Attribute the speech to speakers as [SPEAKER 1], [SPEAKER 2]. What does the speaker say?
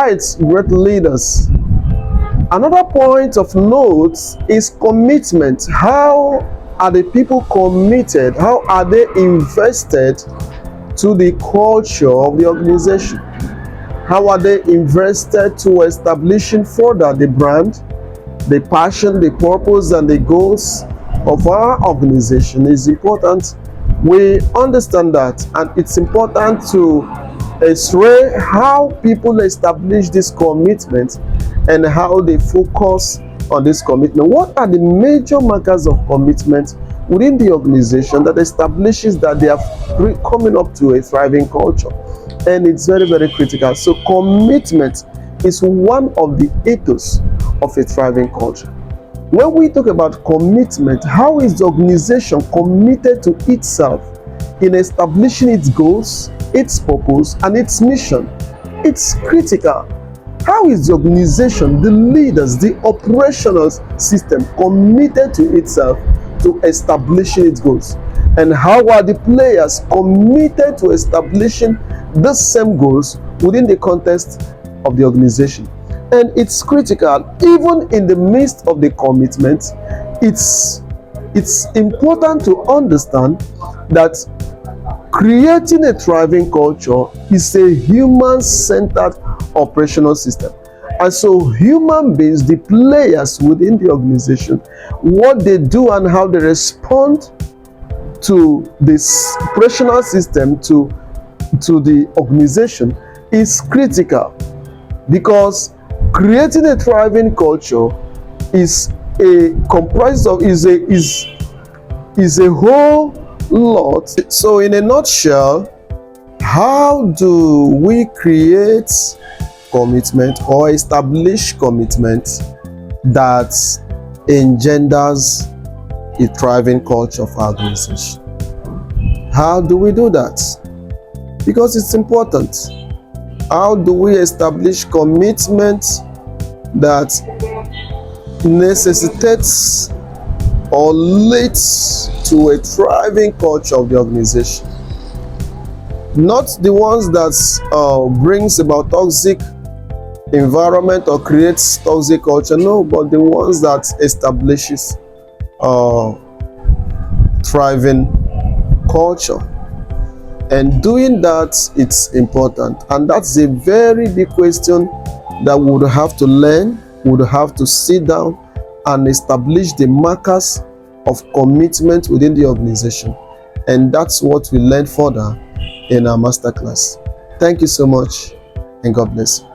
[SPEAKER 1] right, great leaders. Another point of note is commitment. How are the people committed? How are they invested to the culture of the organization? How are they invested to establishing further the brand, the passion, the purpose, and the goals of our organization? Is important we understand that, and it's important to x-ray how people establish this commitment and how they focus on this commitment. What are the major markers of commitment within the organization that establishes that they are coming up to a thriving culture? And it's very, very critical. So commitment is one of the ethos of a thriving culture. When we talk about commitment, how is the organization committed to itself in establishing its goals, its purpose, and its mission? It's critical. How is the organization, the leaders, the operational system committed to itself to establishing its goals? And how are the players committed to establishing the same goals within the context of the organization? And it's critical, even in the midst of the commitment, it's important to understand that creating a thriving culture is a human-centered operational system. And so human beings, the players within the organization, what they do and how they respond to this operational system, to the organization, is critical, because creating a thriving culture is a whole lot. So in a nutshell, how do we create commitment or establish commitment that engenders a thriving culture of our organization? How do we do that? Because it's important. How do we establish commitment that necessitates or leads to a thriving culture of the organization? Not the ones that brings about toxic environment or creates toxic culture, no, but the ones that establishes thriving culture. And doing that, it's important. And that's a very big question that we would have to learn, we would have to sit down and establish the markers of commitment within the organization. And that's what we learn further in our masterclass. Thank you so much, and God bless you.